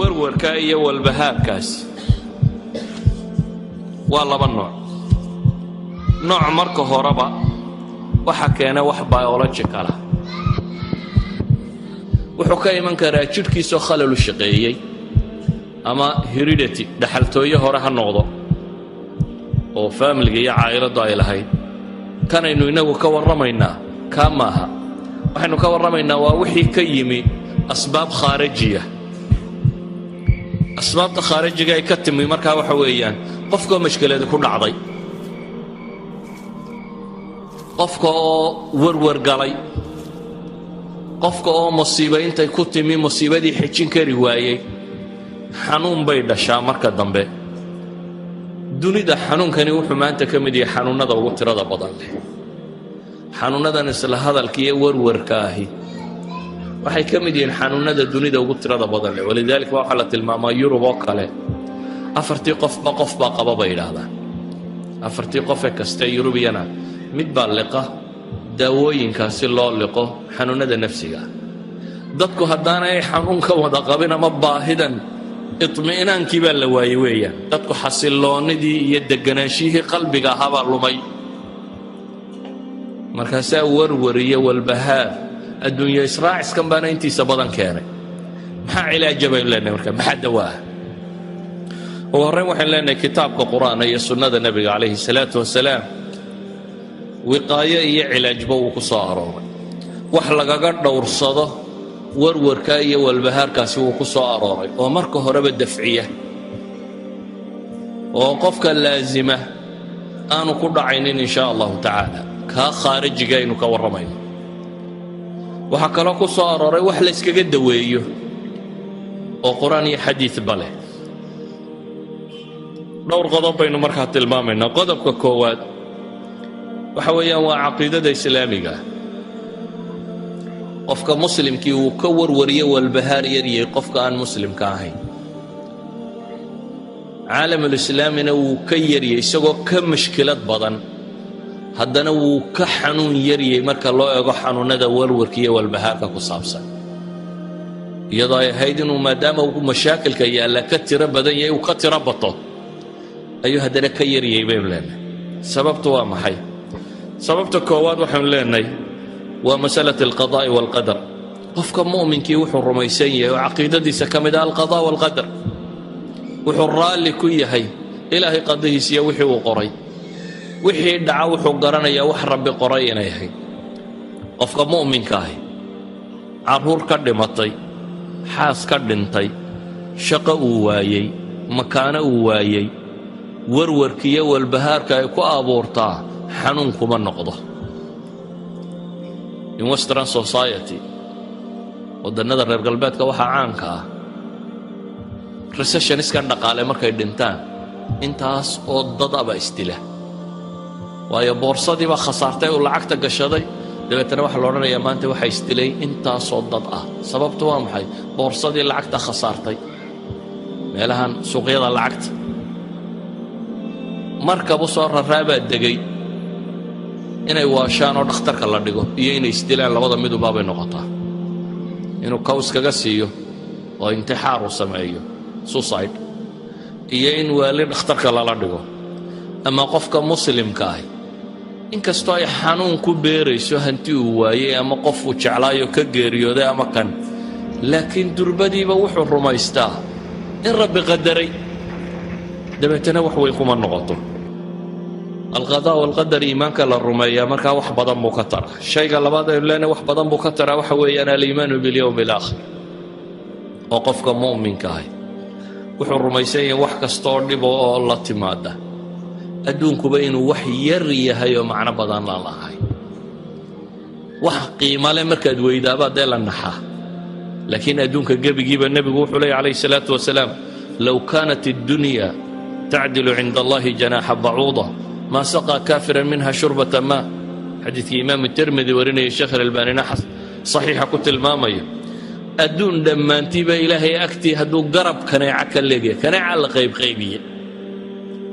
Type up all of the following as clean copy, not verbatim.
warwarka iyo walbahaarkaas waa laba nooc marka horeba waxa keena wax biological ah wuxuu ka iman karaa jidhkiisoo khalal u shaqeeyey ama heredity dhaxaltooyo hore ha noqdo oo family iyo caa'iladu ay lahayd kanaynu inagu ka warramaynaa kaa maaha waxaynu ka warramaynaa waa wixii ka yimi asbaab khaarijiya asbaabta khaarijiga ay ka timi markaa waxa weeyaan qofkoo mashkilada ku dhacday qofka oo warwar galay qofka oo musiibo intay ku timi musiibadii xijin kari waayey xanuun bay dhashaa marka dambe dunida xanuunkani wuxuu maanta ka mid yahay xanuunada ugu tirada badan leh xanuunadan isla hadalka iyo warwarka ahi waxay ka mid yihiin xanuunada dunida ugu tirada badan leh walidaalika waxaa la tilmaamaa yurub oo kale afartii qof baa qaba bay yidhaahdaan afartii qofe kaste yurubiyana mid baa liqa daawooyinkaasi loo liqo xanuunada nafsiga dadku haddaanay xanuunka wada qabin ama baahidan iطmi'naankii baa la waayey weeyaan dadku xasilloonnidii iyo degganaanshihii qalbiga ahaabaa lumay markaasaa warwar iyo walbahaar adduunyo israaciskan baana intiisa badan keenay maxaa cilaaja baynu leenahay marka maxaa dawaa ugu horrayn waxaynu leenahay kitaabka qur'aana iyo sunnada nebiga calayhi salaatu wasalaam wiqaayo iyo cilaajba wuu ku soo arooray wax lagaga dhowrsado warwarka iyo walbahaarkaasi wuu ku soo arooray oo marka horeba dafciya oo qofka laasima aanu ku dhacaynin in shaa allahu tacaala kaa khaarijiga aynu ka warramayno waxaa kaloo ku soo arooray wax la yskaga daweeyo oo qur'aan iyo xadiidba leh dhowr qodob baynu markaa tilmaamaynaa qodobka koowaad waxa weeyaan waa caqiidada islaamiga qofka muslimkii uu ka warwariyo walbahaar yaryay qofka aan muslimka ahayn caalamulislaamina wuu ka yaryay isagoo ka mashkilad badan haddana wuu ka xanuun yaryay marka loo eego xanuunada warwarka iyo walbahaarka ku saabsan iyadoo ay ahayd inuu maadaama uu mashaakilka yaalla ka tiro badan yahay uu ka tiro bato ayuu haddana ka yaryay baynu leenahay sababtu waa maxay sababta koowaad waxaanu leenahay waa masalatu alqadaa'i waalqadar qofka mu'minkii wuxuu rumaysan yahay oo caqiidadiisa ka mid ah alqadaa' waalqadar wuxuu raalli ku yahay ilaahay qadihiisiyo wixii uu qoray wixii dhaca wuxuu garanayaa wax rabbi qoray inay ahayd qofka mu'minka ahi carruur ka dhimatay xaas ka dhintay shaqo uu waayey makaano uu waayey warwarkiiyo walbahaarka ay ku abuurtaa xanuun kuma noqdo in western society waddannada reer galbeedka waxaa caanka ah recessioniskan dhaqaale markay dhintaan intaas oo dad aba isdila waayo boorsadii baa khasaartay uu lacagta gashaday dabeetana waxaa la odhanayaa maanta waxaa isdilay intaasoo dad ah sababtu waa maxay boorsadii lacagta khasaartay meelahan suuqyada lacagta markabu soo raraabaa degay inay waashaan oo dhakhtarka la dhigo iyo inay isdilaan labada midubaabay noqotaa inuu kaws kaga siiyo oo intixaar uu sameeyo suicide iyo in waali dhakhtarka lala dhigo ama qofka muslimka ahi inkastoo ay xanuun ku beerayso hanti uu waayey ama qof uu jeclaayo ka geeriyooday ama kan laakiin durbadiiba wuxuu rumaystaa in rabbi qadaray dabeetana wax weyn kuma noqoto alqadaa waalqadar iimaanka la rumeeyaa markaa wax badan buu ka taraa shayga labaad aynu leenahay wax badan buu ka taraa waxa weeyaan aliimaanu bilyowmi alaakhir oo qofka mu'minka ahi wuxuu rumaysan yahay wax kastooo dhibo oo la timaada adduunkuba inuu wax yar yahay oo macno badan la lahay wax qiimo leh markaad weydaaba dee la naxaa laakiin adduunka gebigiiba nebigu wuxuu leeyahy calayhi salaatu wasalaam low kaanat addunya tacdilu cinda allahi janaaxa bacuuda ما سقى كافرا منها شربة ماء حديث إمام الترمذي ورني الشيخ الألباني نحس صحيحة كنت المامية أدون لما انتبه إلهي أكتي هدو قرب كان يعكل لقيا كان يعلق غيبية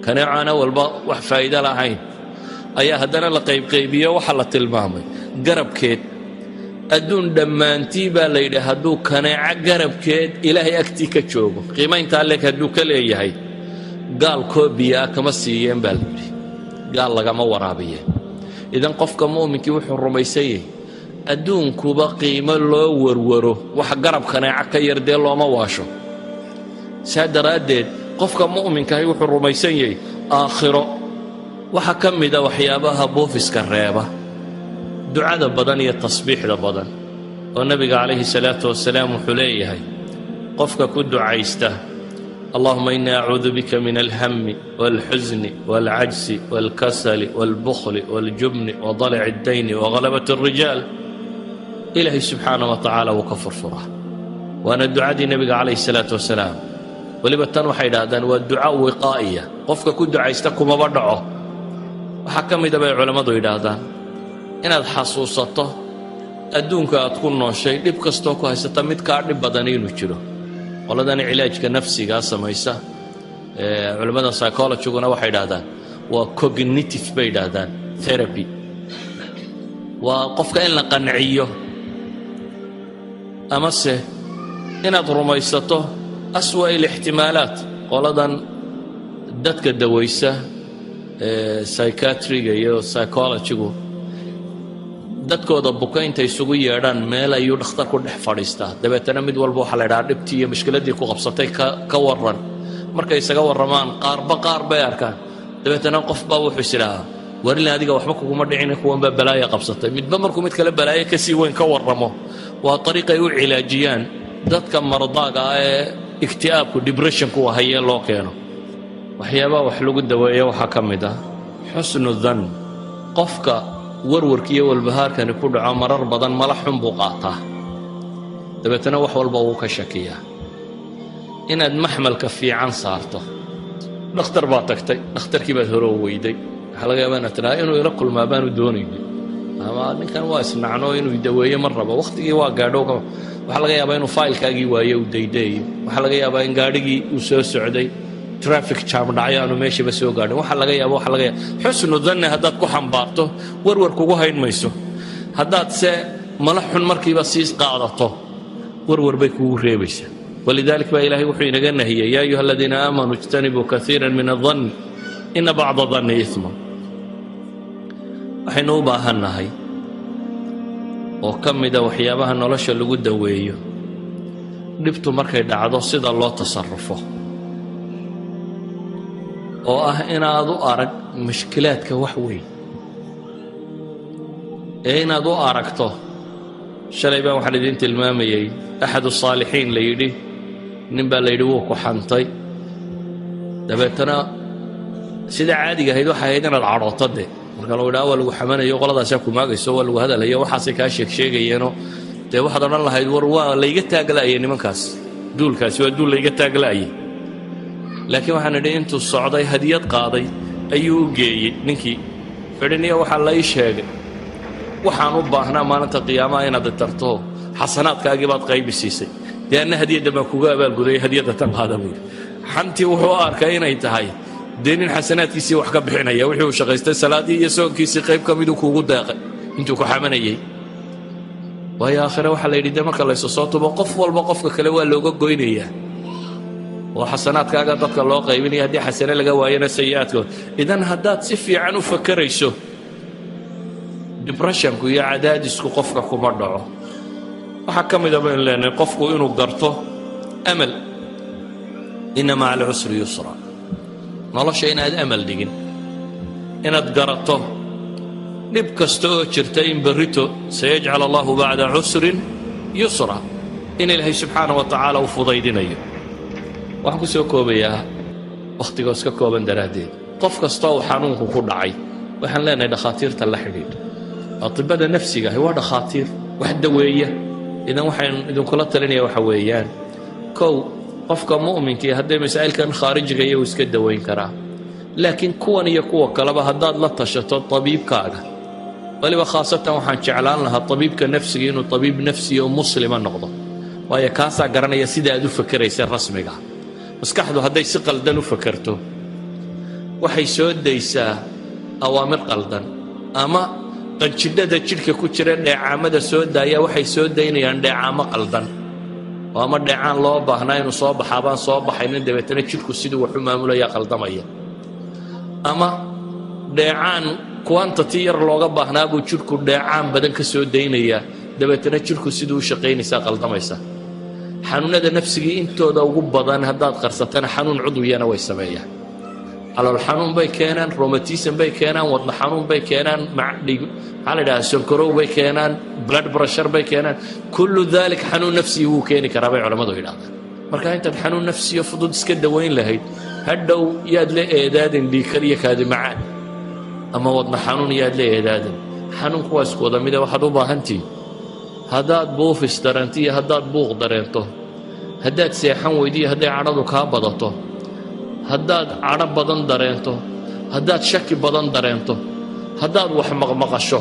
كان يعانا وفايدة لعين أيها هدنا لقيب غيبية وحلت المامي قرب كيت adduun dhammaantii baa la yidhi hadduu kaneeco garabkeed ilaahay agtii ka joogo qiimayntaa leeg hadduu ka leeyahay gaal koobiyaa kama siiyeen baa la yidhi gaal lagama waraabiye idan qofka mu'minkii wuxuu rumaysan yahay adduunkuba qiimo loo warwaro wax garab kaneeco ka yar dee looma waasho saa daraaddeed qofka mu'minkahi wuxuu rumaysan yahay aakhiro waxa ka mida waxyaabaha boofiska reeba ducada badan iyo tasbiixda badan oo nabiga calayhi salaatu wasalaam wuxuu leeyahay qofka ku ducaysta اللهم إني أعوذ بك من الهم والحزن والعجز والكسل والبخل والجبن وضلع الدين وغلبة الرجال إلهي سبحانه وتعالى وكفر فرح وأنا الدعاء دي النبي عليه الصلاة والسلام ولبتان وحيد هذا والدعاء وقائية قفك كل دعاء يستقم وبرعه وحكم إذا بيع علماء ذو هذا إن الحصوصة أدونك أتكون شيء لبكستوك هستمد كارد بدنين وشلو qoladani cilaajka nafsiga samaysa culimada psychology-guna waxay yidhaahdaan waa cognitive bay yidhaahdaan therapy waa qofka in la qanciyo amase inaad rumaysato aswa ilixtimaalaat qoladan dadka dawaysa psychiatriga iyo psychology-gu dadkooda buka intay isugu yeedhaan meel ayuu dhakhtarku dhex fadhiistaa dabeetana mid walba waxaa la ydhahaa dhibtii iyo mushkiladdii ku qabsatay ka warran markay isaga warramaan qaar bay arkaan dabeetana qofbaa wuxuu is idhaahaa warilin adiga waxba kuguma dhicin kuwanbaa balaaya qabsatay midba markuu mid kale balaayo ka sii weyn ka warramo waa ariiqay u cilaajiyaan dadka mardaaga ah ee igti'aabku depressionku hayee loo keeno waxyaabaha wax lagu daweeyo waxaa ka mid ah xusnu dan qofka warwarkiiyo walbahaarkani ku dhaco marar badan mala xun buu qaataa dabeetana wax walba wuu ka shakiyaa inaad maxmalka fiican saarto dhakhtar baad tagtay dhakhtarkii baad hore weyday waxaa laga yaabaa inaad tidhaha inuu ila kulmaa baanu doonaynin ama ninkan waa isnacno inuu daweeye mar rabo wakhtigii waa gaadho waxaa laga yaabaa inuu faylkaagii waaye uu daydaeyo waxaa laga yaabaa in gaadhigii uu soo socday traffic jam dhacay aanu meeshaba soo gaadhin waxa laga yaabo xusnu dhanni haddaad ku xambaarto warwar kugu hayn mayso haddaad se mala xun markiiba sii qaadato warwar bay kugu reebaysaa walidalik baa ilaahay wuxuu inaga nahiyey yaa ayuha aladiina aamanuu ijtanibuu kaiira min adanni ina bacda danni isman waxaynu u baahannahay oo ka mida waxyaabaha nolosha lagu daweeyo dhibtu markay dhacdo sida loo tasarrufo oo ah inaad u arag mushkilaadka wax weyn ee inaad u aragto shalay baan waxaan idiin tilmaamayey axadu saalixiin la yidhi nin baa la yidhi wuu ku xantay dabeetana sida caadiga ahayd waxay ahayd inaad cadhooto de marka lagu idhaha waa lagu xamanayo qoladaasaa ku maagayso waa lagu hadalayo waxaasay kaa sheegsheegayeenoo dee waxaad odhan lahayd war waa layga taagla'ayay nimankaas duulkaasi waa duul layga taagla'ayay laakiin waxaan idhi intuu socday hadiyad qaaday ayuu u geeyey ninkii fidhiniya waxaa la ii sheegay waxaan u baahnaa maalinta qiyaamaha inaad tarto xasanaadkaagii baad qaybi siisay dee anna hadiyadda baan kuga abaalgudaya hadiyadda tan qaada buu yidhi xantii wuxuu u arkay inay tahay dee nin xasanaadkiisii wax ka bixinaya wixii uu shaqaystay salaadii iyo soonkiisii qayb ka miduu kuugu deeqay intuu ku xamanayey waayo aakhire waxaa la yidhi dee marka laysu soo tubo qof walba qofka kale waa looga goynayaa oo xasanaadkaaga dadka loo qaybinaya haddii xasane laga waayana sayi'aadkood idan haddaad si fiican u fakarayso depressionku iyo cadaadisku qofka kuma dhaco waxaa ka mida baynu leenahay qofku inuu garto amal inna maca alcusri yusra nolosha inaad amal dhigin inaad garato dhib kasta oo jirta in berrito sayajcal allahu bacda cusrin yusra in ilaahay subxaana wa tacaala u fudaydinayo waxaan ku soo koobayaa wakhtigoo iska kooban daraaddeed qof kastoo uu xanuunku ku dhacay waxaan leenahay dhakhaatiirta la xidhiidh atibada nafsiga ahi waa dhakhaatiir wax daweeya idan waxaan idinkula talinaya waxa weeyaan kow qofka mu'minkii hadday masaa'ilkan khaarijiga iyagu iska daweyn karaa laakiin kuwan iyo kuwa kaleba haddaad la tashato tabiibkaaga waliba khaasatan waxaan jeclaan lahaa tabiibka nafsiga inuu tabiib nafsi oo muslima noqdo waayo kaasaa garanaya sida aad u fakeraysa rasmiga maskaxdu hadday si qaldan u fakerto waxay soo daysaa awaamir qaldan ama qanjidhada jidhka ku jira dheecaamada soo daaya waxay soo daynayaan dheecaamo qaldan oo ama dheecaan loo baahnaa inuu soo baxaa baan soo baxaynin dabeetana jidhku siduu wax u maamulaya qaldamaya ama dheecaan quantity yar looga baahnaa buu jidhku dheecaan badan ka soo daynayaa dabeetana jidhku siduu u shaqaynaysaa qaldamaysa xanuunada nafsigii intooda ugu badan haddaad qarsatana xanuun cudwiyana way sameeyaan calool xanuun bay keenaan rheumatism bay keenaan wadna xanuun bay keenaan maxaa la yidhaha sonkorow bay keenaan blood pressure bay keenaan kullu dalik xanuun nafsiyi wuu keeni karaa bay culammadu yidhahdaan marka intaad xanuun nafsiyo fudud iska dawayn lahayd hadhow yaad la eedaadin dhiikar iyo kaadi macaan ama wadna xanuun yaad la eedaadin xanuunku waa isku wada mida waxaad u baahantihi haddaad buufis dareento iyo haddaad buuq dareento haddaad seexan weydo iyo hadday cadhadu kaa badato haddaad cadho badan dareento haddaad shaki badan dareento haddaad wax maqmaqasho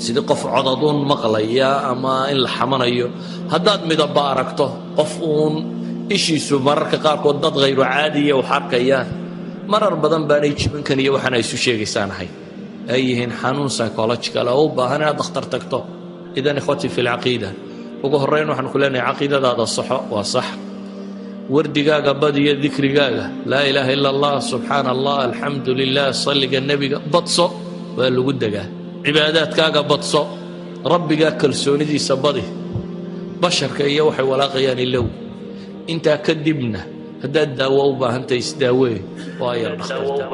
sidii qof codaduun maqlaya ama in la xamanayo haddaad midaba aragto qof uun ishiisu mararka qaarkood dad hayru caadiya wax arkayaan marar badan baanay jibinkan iyo waxaan ay isu sheegaysaan ahay ay yihiin xanuun psychological oo u baahan inaad dhakhtar tagto idan ikhwati fi lcaqiida ugu horreyn waxaan ku leenahay caqiidadaada saxo waa sax wardigaaga badiyo dikrigaaga laa ilaaha ila allah subxaana allah alxamdu lilah salliga nebiga badso waa lagu degaa cibaadaadkaaga badso rabbigaa kalsoonidiisa badi basharka iyo waxay walaaqayaan ilow intaa kadibna haddaad daawo u baahantahay isdaawee waa yar dhakhtarta